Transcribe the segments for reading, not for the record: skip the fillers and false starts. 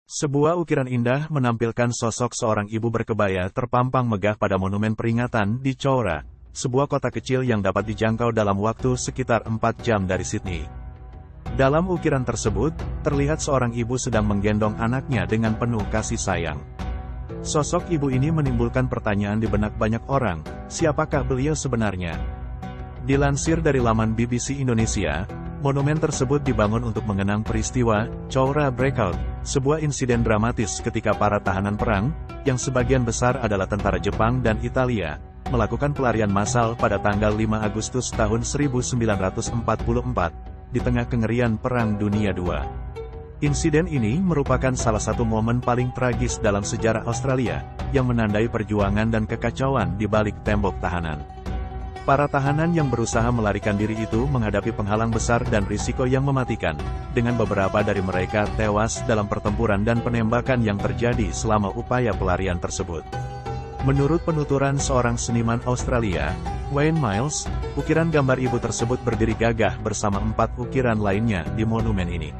Sebuah ukiran indah menampilkan sosok seorang ibu berkebaya terpampang megah pada monumen peringatan di Chowra, sebuah kota kecil yang dapat dijangkau dalam waktu sekitar 4 jam dari Sydney. Dalam ukiran tersebut, terlihat seorang ibu sedang menggendong anaknya dengan penuh kasih sayang. Sosok ibu ini menimbulkan pertanyaan di benak banyak orang, siapakah beliau sebenarnya? Dilansir dari laman BBC Indonesia, monumen tersebut dibangun untuk mengenang peristiwa Chowra Breakout, sebuah insiden dramatis ketika para tahanan perang, yang sebagian besar adalah tentara Jepang dan Italia, melakukan pelarian massal pada tanggal 5 Agustus tahun 1944, di tengah kengerian Perang Dunia II. Insiden ini merupakan salah satu momen paling tragis dalam sejarah Australia, yang menandai perjuangan dan kekacauan di balik tembok tahanan. Para tahanan yang berusaha melarikan diri itu menghadapi penghalang besar dan risiko yang mematikan, dengan beberapa dari mereka tewas dalam pertempuran dan penembakan yang terjadi selama upaya pelarian tersebut. Menurut penuturan seorang seniman Australia, Wayne Miles, ukiran gambar ibu tersebut berdiri gagah bersama 4 ukiran lainnya di monumen ini.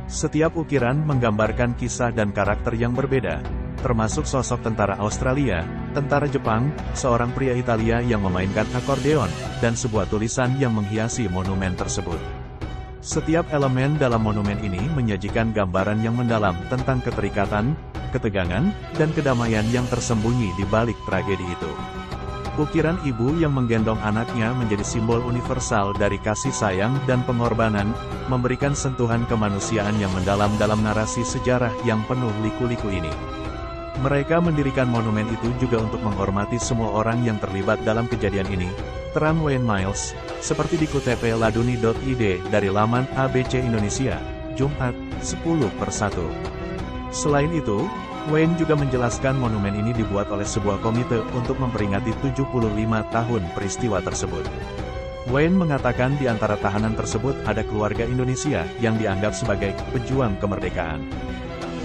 Setiap ukiran menggambarkan kisah dan karakter yang berbeda, termasuk sosok tentara Australia, tentara Jepang, seorang pria Italia yang memainkan akordeon, dan sebuah tulisan yang menghiasi monumen tersebut. Setiap elemen dalam monumen ini menyajikan gambaran yang mendalam tentang keterikatan, ketegangan, dan kedamaian yang tersembunyi di balik tragedi itu. Ukiran ibu yang menggendong anaknya menjadi simbol universal dari kasih sayang dan pengorbanan, memberikan sentuhan kemanusiaan yang mendalam dalam narasi sejarah yang penuh liku-liku ini. Mereka mendirikan monumen itu juga untuk menghormati semua orang yang terlibat dalam kejadian ini, terang Wayne Miles, seperti dikutip laduni.id dari laman ABC Indonesia, Jumat, 10/1. Selain itu, Wayne juga menjelaskan monumen ini dibuat oleh sebuah komite untuk memperingati 75 tahun peristiwa tersebut. Wayne mengatakan di antara tahanan tersebut ada keluarga Indonesia yang dianggap sebagai pejuang kemerdekaan.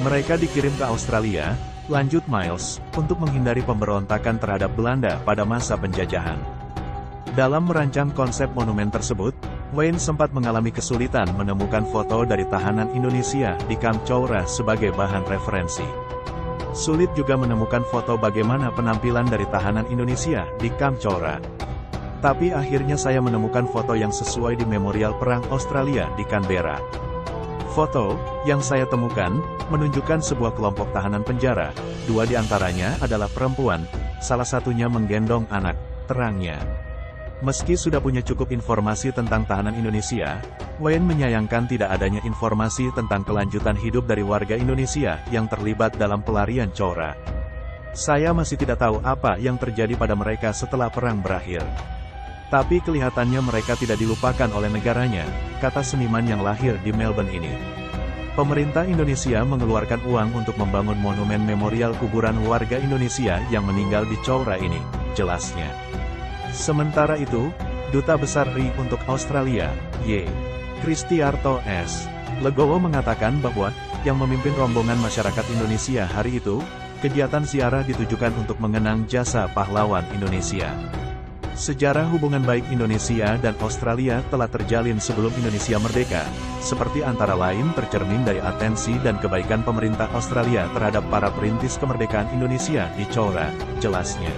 Mereka dikirim ke Australia, lanjut Miles, untuk menghindari pemberontakan terhadap Belanda pada masa penjajahan. Dalam merancang konsep monumen tersebut, Wayne sempat mengalami kesulitan menemukan foto dari tahanan Indonesia di Kamp Chowra sebagai bahan referensi. Sulit juga menemukan foto bagaimana penampilan dari tahanan Indonesia di Kamp Chowra. Tapi akhirnya saya menemukan foto yang sesuai di Memorial Perang Australia di Canberra. Foto yang saya temukan menunjukkan sebuah kelompok tahanan penjara, 2 di antaranya adalah perempuan, salah satunya menggendong anak, terangnya. Meski sudah punya cukup informasi tentang tahanan Indonesia, Wayne menyayangkan tidak adanya informasi tentang kelanjutan hidup dari warga Indonesia yang terlibat dalam pelarian Chowra. Saya masih tidak tahu apa yang terjadi pada mereka setelah perang berakhir. Tapi kelihatannya mereka tidak dilupakan oleh negaranya, kata seniman yang lahir di Melbourne ini. Pemerintah Indonesia mengeluarkan uang untuk membangun monumen memorial kuburan warga Indonesia yang meninggal di Chowra ini, jelasnya. Sementara itu, Duta Besar RI untuk Australia, Y. Kristiarto S. Legowo mengatakan bahwa, yang memimpin rombongan masyarakat Indonesia hari itu, kegiatan ziarah ditujukan untuk mengenang jasa pahlawan Indonesia. Sejarah hubungan baik Indonesia dan Australia telah terjalin sebelum Indonesia merdeka, seperti antara lain tercermin dari atensi dan kebaikan pemerintah Australia terhadap para perintis kemerdekaan Indonesia di Chowra, jelasnya.